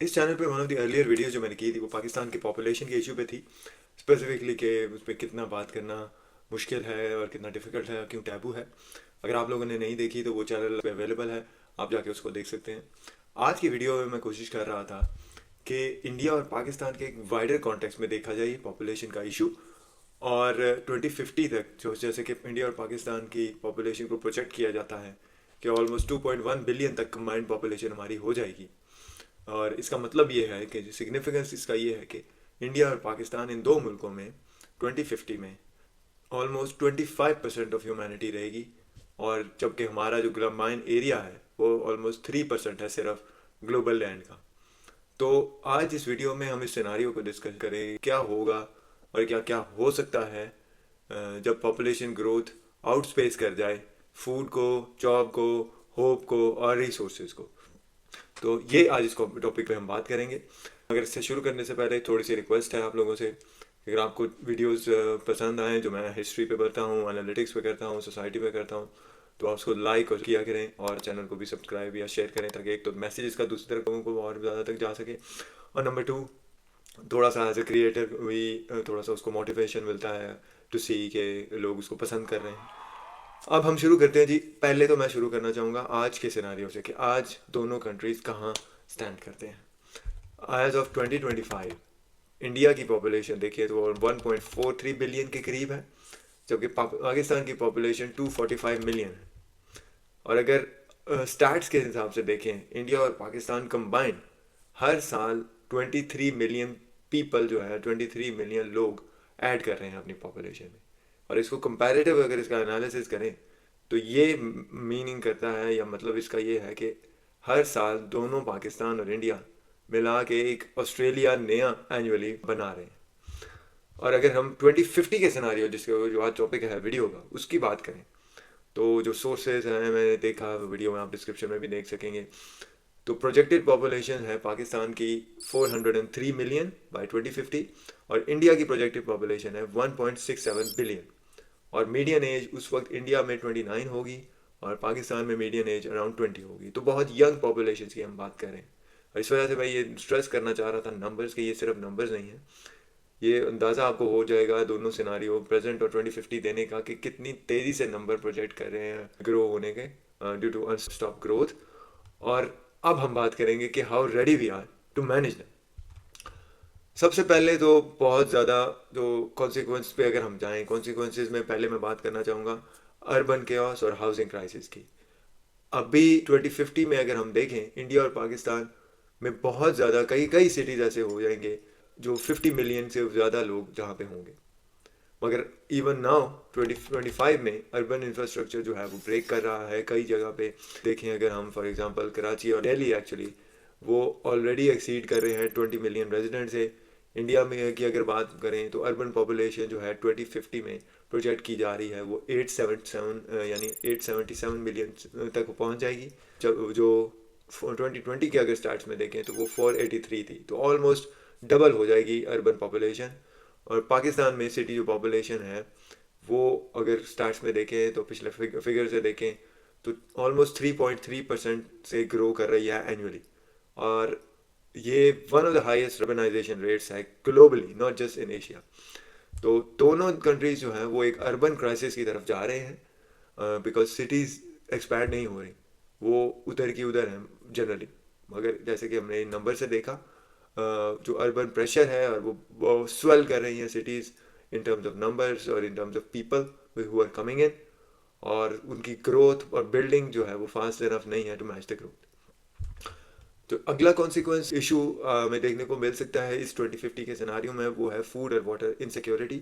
इस चैनल पे one of the earlier video जो मैंने की थी वो पाकिस्तान की पॉपुलेशन के इशू पे थी, स्पेसिफिकली कि उस पर कितना बात करना मुश्किल है और कितना डिफ़िकल्ट है, क्यों टैबू है। अगर आप लोगों ने नहीं देखी तो वो चैनल पे अवेलेबल है, आप जाके उसको देख सकते हैं। आज की वीडियो में मैं कोशिश कर रहा था कि इंडिया और पाकिस्तान के एक वाइडर कॉन्टेक्स्ट में देखा जाए पॉपुलेशन का इशू, और 2050 तक जो जैसे कि इंडिया और पाकिस्तान की पॉपुलेशन को प्रोजेक्ट किया जाता है कि ऑलमोस्ट 2.1 बिलियन तक कंबाइंड पॉपुलेशन हमारी हो जाएगी। और इसका मतलब ये है कि सिग्निफिकेंस इसका ये है कि इंडिया और पाकिस्तान इन दो मुल्कों में 2050 में ऑलमोस्ट 25% ऑफ ह्यूमैनिटी रहेगी, और जबकि हमारा जो ग्रामाइन एरिया है वो ऑलमोस्ट 3% है सिर्फ ग्लोबल लैंड का। तो आज इस वीडियो में हम इस सिनारियो को डिस्कस करें क्या होगा और क्या क्या हो सकता है जब पॉपुलेशन ग्रोथ आउटस्पेस कर जाए फूड को, जॉब को, होप को और रिसोर्सेज को। तो ये आज इस टॉपिक पे हम बात करेंगे। अगर इससे शुरू करने से पहले थोड़ी सी रिक्वेस्ट है आप लोगों से, अगर आपको वीडियोस पसंद आए जो मैं हिस्ट्री पे करता हूँ, एनालिटिक्स पे करता हूँ, सोसाइटी पे करता हूँ, तो आप उसको लाइक और किया करें और चैनल को भी सब्सक्राइब या शेयर करें, ताकि एक तो मैसेज इसका दूसरे लोगों को और ज़्यादा तक जा सके, और नंबर टू थोड़ा सा एज ए क्रिएटर भी थोड़ा सा उसको मोटिवेशन मिलता है टू सी के लोग उसको पसंद कर रहे हैं। अब हम शुरू करते हैं जी। पहले तो मैं शुरू करना चाहूँगा आज के सिनारियो से कि आज दोनों कंट्रीज़ कहाँ स्टैंड करते हैं। एज ऑफ 2025 इंडिया की पॉपुलेशन देखिए तो 1.43 बिलियन के करीब है, जबकि पाकिस्तान की पॉपुलेशन 245 मिलियन है। और अगर स्टैट्स के हिसाब से देखें, इंडिया और पाकिस्तान कंबाइन हर साल 23 मिलियन पीपल जो है 23 मिलियन लोग ऐड कर रहे हैं अपनी पॉपुलेशन में। और इसको कंपैरेटिव अगर इसका एनालिसिस करें तो ये मीनिंग करता है, या मतलब इसका ये है कि हर साल दोनों पाकिस्तान और इंडिया मिला के एक ऑस्ट्रेलिया नया एनुअली बना रहे हैं। और अगर हम 2050 के सिनारियो जिसके जो आज टॉपिक है वीडियो का उसकी बात करें, तो जो सोर्सेज हैं मैंने देखा वीडियो में, आप डिस्क्रिप्शन में भी देख सकेंगे, तो प्रोजेक्टेड पॉपुलेशन है पाकिस्तान की 403 मिलियन बाय 2050, और इंडिया की प्रोजेक्टेड पॉपुलेशन है 1.67 बिलियन। और मीडियन एज उस वक्त इंडिया में 29 होगी और पाकिस्तान में मीडियन एज अराउंड 20 होगी। तो बहुत यंग पॉपुलेशन की हम बात कर रहे हैं। और इस वजह से मैं ये स्ट्रेस करना चाह रहा था नंबर्स के, ये सिर्फ नंबर्स नहीं है, ये अंदाज़ा आपको हो जाएगा दोनों सिनारियो प्रेजेंट और 2050 देने का कि कितनी तेज़ी से नंबर प्रोजेक्ट कर रहे हैं ग्रो होने के ड्यू टू अनस्टॉप ग्रोथ। और अब हम बात करेंगे कि how ready we are to manage them. सबसे पहले तो बहुत ज़्यादा जो कॉन्सिक्वेंस पे अगर हम जाएं, कॉन्सिक्वेंसेस में पहले मैं बात करना चाहूँगा अर्बन केओस और हाउसिंग क्राइसिस की। अभी 2050 में अगर हम देखें इंडिया और पाकिस्तान में बहुत ज़्यादा कई कई सिटीज़ ऐसे हो जाएंगे जो 50 मिलियन से ज़्यादा लोग जहाँ पे होंगे। मगर इवन नाउ 2025 में अर्बन इंफ्रास्ट्रक्चर जो है वो ब्रेक कर रहा है कई जगह पे। देखें अगर हम फॉर एग्जांपल कराची और दिल्ली एक्चुअली वो ऑलरेडी एक्सीड कर रहे हैं 20 मिलियन रेजिडेंट से। इंडिया में की अगर बात करें तो अर्बन पॉपुलेशन जो है 2050 में प्रोजेक्ट की जा रही है वो 877 यानी 877 मिलियन तक पहुंच जाएगी। जब जो 2020 के अगर स्टार्ट में देखें तो वो 483 थी, तो ऑलमोस्ट डबल हो जाएगी अर्बन पॉपुलेशन। और पाकिस्तान में सिटी जो पॉपुलेशन है वो अगर स्टार्ट्स में देखें तो पिछले फिगर से देखें तो ऑलमोस्ट 3.3% से ग्रो कर रही है एनुअली। और ये one of the highest urbanization rates है globally, not just in Asia. तो दोनों कंट्रीज जो हैं वो एक अर्बन क्राइसिस की तरफ जा रहे हैं बिकॉज सिटीज़ एक्सपैंड नहीं हो रही, वो उधर की उधर हैं जनरली। मगर जैसे कि हमने नंबर से देखा जो अर्बन प्रेशर है और वो स्वेल कर रही हैं cities in terms of numbers और in terms of people who are coming in, और उनकी ग्रोथ और बिल्डिंग जो है वो फास्ट इनफ नहीं है टू मैच द ग्रोथ। तो अगला कॉन्सिक्वेंस इशू में देखने को मिल सकता है इस 2050 के सिनारियो में, वो है फूड और वाटर इनसिक्योरिटी।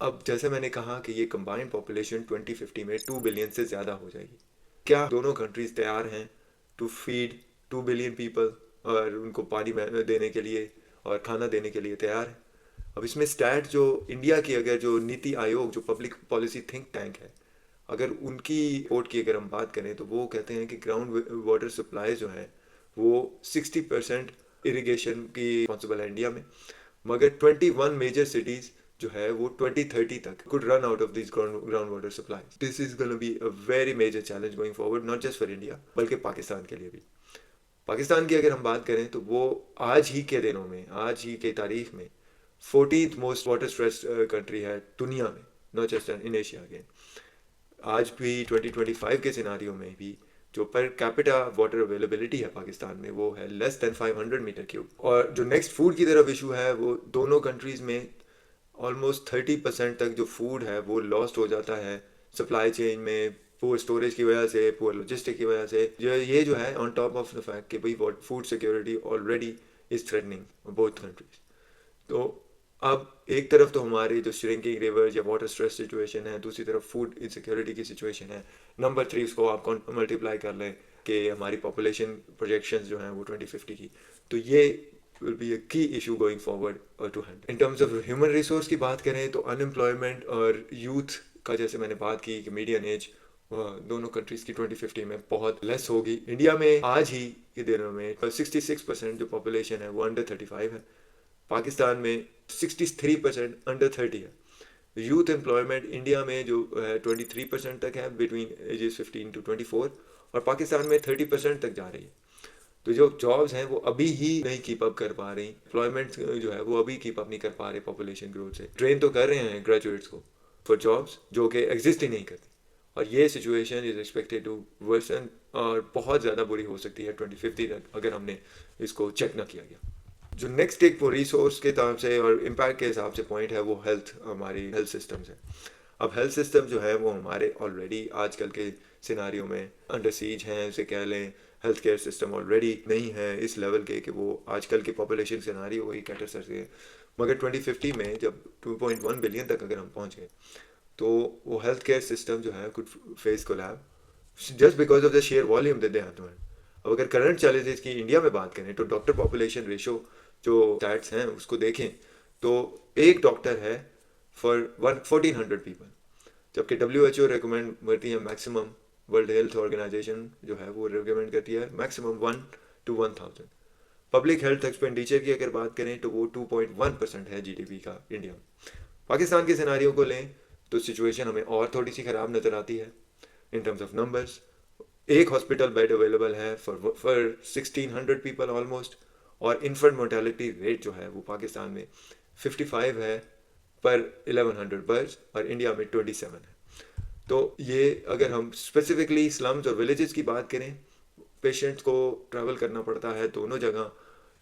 अब जैसे मैंने कहा कि ये कंबाइंड पॉपुलेशन 2050 में 2 बिलियन से ज़्यादा हो जाएगी। क्या दोनों कंट्रीज़ तैयार हैं टू फीड 2 बिलियन पीपल और उनको पानी देने के लिए और खाना देने के लिए तैयार है? अब इसमें स्टैट जो इंडिया की अगर जो नीति आयोग जो पब्लिक पॉलिसी थिंक टैंक है, अगर उनकी रिपोर्ट की अगर हम बात करें तो वो कहते हैं कि ग्राउंड वाटर सप्लाई जो है वो 60% इरिगेशन की पॉसिबल है इंडिया में। मगर 21 मेजर सिटीज़ जो है वो 2030 तक could run out of these groundwater supplies. This is going to be a very major challenge going forward, not just for India बल्कि पाकिस्तान के लिए भी। पाकिस्तान की अगर हम बात करें तो वो आज ही के दिनों में, आज ही के तारीख में 14th most water stress country है दुनिया में, not just in Asia again. आज भी 2025 के सिनारियो में भी जो पर कैपिटा वाटर अवेलेबिलिटी है पाकिस्तान में वो है लेस देन 500 मीटर क्यूब। और जो नेक्स्ट फूड की तरफ इशू है वो दोनों कंट्रीज़ में ऑलमोस्ट 30% तक जो फूड है वो लॉस्ट हो जाता है सप्लाई चेन में, पुअर स्टोरेज की वजह से, पुअर लॉजिस्टिक की वजह से। ये जो है on top of the fact कि भाई food security already is threatening both countries. तो अब एक तरफ तो हमारी जो श्रिंकिंग रिवर्स या वाटर स्ट्रेस सिचुएशन है, दूसरी तरफ फूड इनसिक्योरिटी की सिचुएशन है। नंबर 3 उसको आप मल्टीप्लाई कर लें कि हमारी पॉपुलेशन प्रोजेक्शंस जो हैं वो 2050 की, तो ये will be a key issue going forward to handle. In terms of human resource की बात करें तो अनएम्प्लॉयमेंट और यूथ का, जैसे मैंने बात की कि मीडियन एज दोनों कंट्रीज़ की 2050 में बहुत लेस होगी। इंडिया में आज ही के दिनों में 66% जो पॉपुलेशन है वो अंडर 35 है। पाकिस्तान में 63% अंडर 30 है। यूथ एम्प्लॉयमेंट इंडिया में जो 23% तक है बिटवीन एजेस 15 to 24, और पाकिस्तान में 30% तक जा रही है। तो जो जॉब्स हैं वो अभी ही नहीं कीप अप कर पा रही, एम्प्लॉयमेंट जो है वो अभी कीप अप नहीं कर पा रहे पॉपुलेशन ग्रोथ से। ट्रेन तो कर रहे हैं ग्रेजुएट्स को फॉर जॉब्स जो कि एग्जिस्ट ही नहीं करती, और ये situation is expected to worsen और बहुत ज़्यादा बुरी हो सकती है 2050 तक अगर हमने इसको चेक ना किया गया। जो नेक्स्ट एक रिसोर्स के तरफ से और इम्पैक्ट के हिसाब से पॉइंट है वो हेल्थ, हमारी हेल्थ सिस्टम्स है। अब हेल्थ सिस्टम जो है वो हमारे ऑलरेडी आजकल के सिनारियो में अंडर सीज हैं, उसे कह लें। हेल्थ केयर सिस्टम ऑलरेडी नहीं है इस लेवल के कि वो आजकल के पॉपुलेशन सिनारियो वही कैटर कर सके। मगर 2050 में जब 2.1 बिलियन तक अगर हम पहुँच गए तो वो हेल्थ केयर सिस्टम जो है could face collapse just because of the sheer volume that they have to handle. अब अगर करंट चैलेंजेस की इंडिया में बात करें तो डॉक्टर पॉपुलेशन रेशो जो स्टैट्स हैं उसको देखें तो एक डॉक्टर है फॉर 1400 पीपल, जबकि WHO रिकमेंड करती है मैक्सिमम, वर्ल्ड हेल्थ ऑर्गेनाइजेशन जो है वो रिकमेंड करती है maximum 1 to 1000। Public health expenditure की अगर बात करें तो वो 2.1% है GDP का इंडिया में। पाकिस्तान के सिनारियों को लें तो सिचुएशन हमें और थोड़ी सी ख़राब नज़र आती है इन टर्म्स ऑफ नंबर्स। एक हॉस्पिटल बेड अवेलेबल है फॉर 1600 पीपल ऑलमोस्ट, और इन्फेंट मोर्टेलिटी रेट जो है वो पाकिस्तान में 55 है पर 1100 बर्ड्स, और इंडिया में 27 है। तो ये अगर हम स्पेसिफिकली स्लम्स और विलेजेस की बात करें, पेशेंट्स को ट्रैवल करना पड़ता है दोनों जगह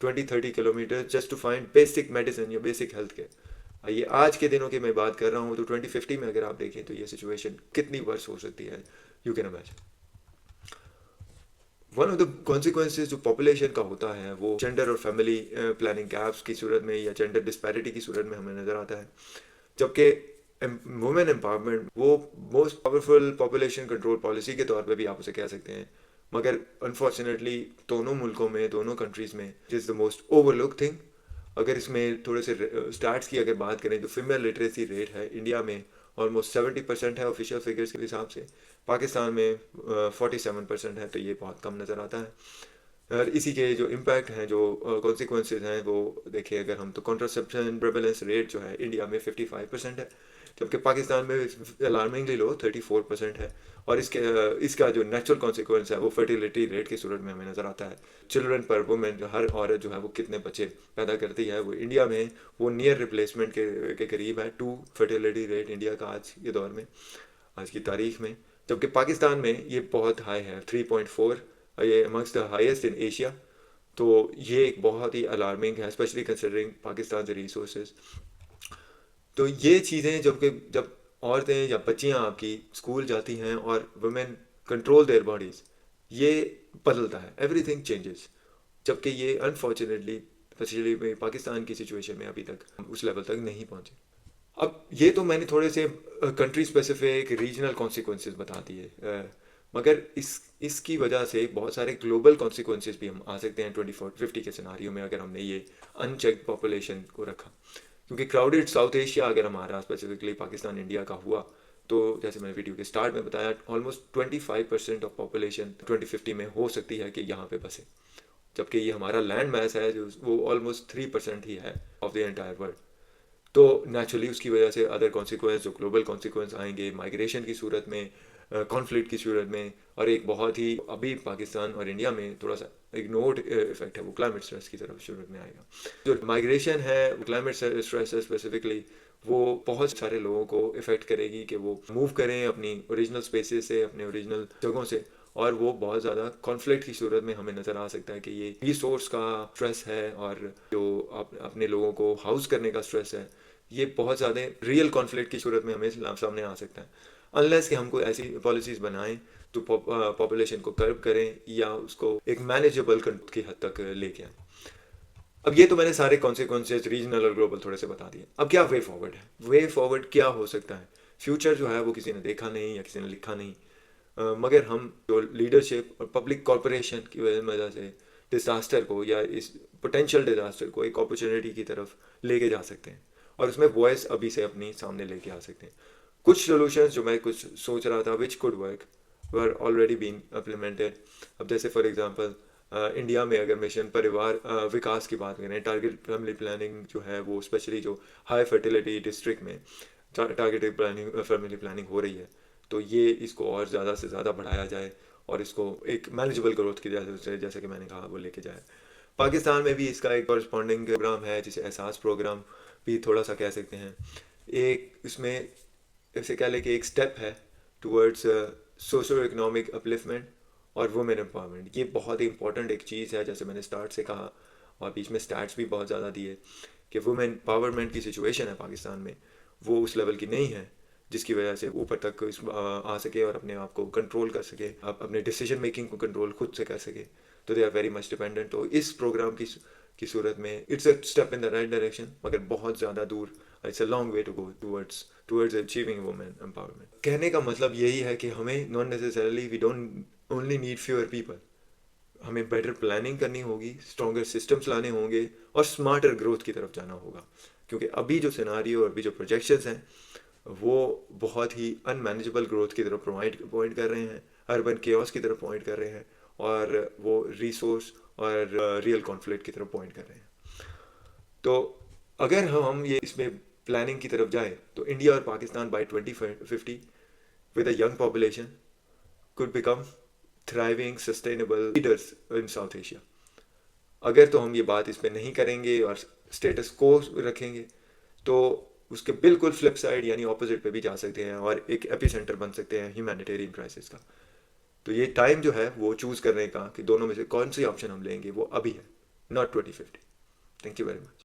20-30 kilometre just to find basic medicine या बेसिक हेल्थ केयर। ये आज के दिनों की मैं बात कर रहा हूँ, तो 2050 में अगर आप देखें तो ये सिचुएशन कितनी वर्स हो सकती है, you can imagine. One of the consequences जो पॉपुलेशन का होता है वो जेंडर और फैमिली प्लानिंग गैप्स की सूरत में या जेंडर डिस्पैरिटी की सूरत में हमें नज़र आता है। जबकि वुमेन एम्पावरमेंट वो most powerful population control policy के तौर पे भी आप उसे कह सकते हैं, मगर अनफॉर्चुनेटली दोनों मुल्कों में, दोनों कंट्रीज़ में is the most overlook thing. अगर इसमें थोड़े से स्टार्ट्स की अगर बात करें तो फीमेल लिटरेसी रेट है इंडिया में ऑलमोस्ट 70% है ऑफिशियल फिगर्स के हिसाब से, पाकिस्तान में 47% है, तो ये बहुत कम नज़र आता है। और इसी के जो इम्पैक्ट हैं, जो कॉन्सिक्वेंसेज हैं वो देखें अगर हम तो कॉन्ट्रासेप्शन प्रेवलेंस रेट जो है इंडिया में 55% है, जबकि पाकिस्तान में अलार्मिंगली लो 34% है। और इसका जो नेचुरल कॉन्सिक्वेंस है वो फर्टिलिटी रेट की सूरत में हमें नज़र आता है। चिल्ड्रन पर वुमेन, हर औरत जो है वो कितने बच्चे पैदा करती है, वो इंडिया में वो नियर रिप्लेसमेंट के करीब है 2 फर्टिलिटी रेट इंडिया का आज के दौर में, आज की तारीख में। जबकि पाकिस्तान में ये बहुत हाई है 3.4, ये amongst the highest in Asia. तो ये एक बहुत ही अलार्मिंग है स्पेशली कंसिडरिंग पाकिस्तान के रिसोर्सेज। तो ये चीज़ें जब औरतें या बच्चियाँ आपकी स्कूल जाती हैं और वुमेन कंट्रोल देयर बॉडीज़, ये बदलता है, एवरीथिंग चेंजेस। जबकि ये अनफॉर्चुनेटली स्पेशली पाकिस्तान की सिचुएशन में अभी तक उस लेवल तक नहीं पहुँचे। अब ये तो मैंने थोड़े से कंट्री स्पेसिफिक रीजनल कॉन्सिक्वेंसेस बता दिए, मगर इसकी वजह से बहुत सारे ग्लोबल कॉन्सिक्वेंसेस भी हम आ सकते हैं 2050 के सिनारियो में अगर हमने ये अनचेक्ड पॉपुलेशन को रखा। क्योंकि क्राउडेड साउथ एशिया अगर हमारा स्पेसिफिकली पाकिस्तान इंडिया का हुआ तो जैसे मैंने वीडियो के स्टार्ट में बताया ऑलमोस्ट 25% ऑफ पॉपुलेशन 2050 में हो सकती है कि यहाँ पे बसे, जबकि ये हमारा लैंड मैस है जो वो ऑलमोस्ट 3% ही है ऑफ द एंटायर वर्ल्ड। तो नेचुरली उसकी वजह से अदर कॉन्सिक्वेंस जो ग्लोबल कॉन्सिक्वेंस आएंगे माइग्रेशन की सूरत में, कॉन्फ्लिक्ट की सूरत में, और एक बहुत ही अभी पाकिस्तान और इंडिया में थोड़ा सा इग्नोर्ड इफेक्ट है वो क्लाइमेट स्ट्रेस की तरफ शुरू में आएगा। जो माइग्रेशन है क्लाइमेट स्ट्रेस है स्पेसिफिकली, वो बहुत सारे लोगों को इफ़ेक्ट करेगी कि वो मूव करें अपनी ओरिजिनल स्पेसेस से, अपने ओरिजिनल जगहों से, और वो बहुत ज़्यादा कॉन्फ्लिक्ट की सूरत में हमें नज़र आ सकता है कि ये रिसोर्स का स्ट्रेस है और जो अपने लोगों को हाउस करने का स्ट्रेस है, ये बहुत ज़्यादा रियल कॉन्फ्लिक्ट की सूरत में हमें सामने आ सकता है, अनलेस कि हमको ऐसी पॉलिसीज़ बनाएं तो पॉपुलेशन को कर्ब करें या उसको एक मैनेजेबल की हद तक लेके आए। अब ये तो मैंने सारे कॉन्सिक्वेंसेज रीजनल और ग्लोबल थोड़े से बता दिए। अब क्या वे फॉरवर्ड है, वे फॉरवर्ड क्या हो सकता है? फ्यूचर जो है वो किसी ने देखा नहीं या किसी ने लिखा नहीं, मगर हम जो लीडरशिप और पब्लिक कॉर्पोरेशन की वजह से डिज़ास्टर को या इस पोटेंशियल डिज़ास्टर को एक अपॉर्चुनिटी की तरफ लेके जा सकते हैं और उसमें वॉइस अभी से अपनी सामने लेके आ सकते हैं। कुछ सोल्यूशंस जो मैं कुछ सोच रहा था which could work were already been implemented. अब जैसे फॉर एग्जांपल इंडिया में अगर मिशन परिवार विकास की बात करें, टारगेट फैमिली प्लानिंग जो है वो स्पेशली जो हाई फर्टिलिटी डिस्ट्रिक्ट में टारगेटेड प्लानिंग फैमिली प्लानिंग हो रही है, तो ये इसको और ज़्यादा से ज़्यादा बढ़ाया जाए और इसको एक मैनेजेबल ग्रोथ की जैसे कि मैंने कहा वो लेके जाए। पाकिस्तान में भी इसका एक कॉरस्पॉन्डिंग प्रोग्राम है जिसे एहसास प्रोग्राम भी थोड़ा सा कह सकते हैं। एक इसमें इसे कह लें कि एक स्टेप है टूवर्ड्स सोशो इकोनॉमिक अपलिफ्टमेंट और वुमेन एम्पावरमेंट। ये बहुत ही इंपॉर्टेंट एक चीज़ है, जैसे मैंने स्टार्ट से कहा और बीच में स्टैट्स भी बहुत ज़्यादा दिए कि वुमेन एम्पावरमेंट की सिचुएशन है पाकिस्तान में वो उस लेवल की नहीं है जिसकी वजह से ऊपर तक आ सके और अपने आप को कंट्रोल कर सके, अपने डिसीजन मेकिंग को कंट्रोल खुद से कर सके। तो they are very much dependent. तो इस प्रोग्राम की सूरत में it's a step in the right direction, मगर बहुत ज़्यादा दूर, it's a long way to go towards achieving women empowerment. कहने का मतलब यही है कि हमें not necessarily we don't only need fewer people, हमें बेटर प्लानिंग करनी होगी, स्ट्रॉन्गर सिस्टम्स लाने होंगे और स्मार्टर ग्रोथ की तरफ जाना होगा। क्योंकि अभी जो सिनारियो और अभी जो प्रोजेक्शंस हैं वो बहुत ही अनमैनेजेबल ग्रोथ की तरफ पॉइंट कर रहे हैं, अर्बन केओस की तरफ पॉइंट कर रहे हैं और वो रिसोर्स और रियल कॉन्फ्लिक्ट की तरफ पॉइंट कर रहे हैं। तो अगर हम ये इसमें प्लानिंग की तरफ जाए तो इंडिया और Pakistan by 2050 with a young population could become thriving sustainable leaders in South Asia। अगर तो हम ये बात इस पे नहीं करेंगे और स्टेटस को रखेंगे तो उसके बिल्कुल फ्लिप साइड यानी ऑपोजिट पे भी जा सकते हैं और एक एपिसेंटर बन सकते हैं ह्यूमैनिटेरियन क्राइसिस का। तो ये टाइम जो है वो चूज़ करने का कि दोनों में से कौन सी ऑप्शन हम लेंगे वो अभी है, not 2050। Thank you very much.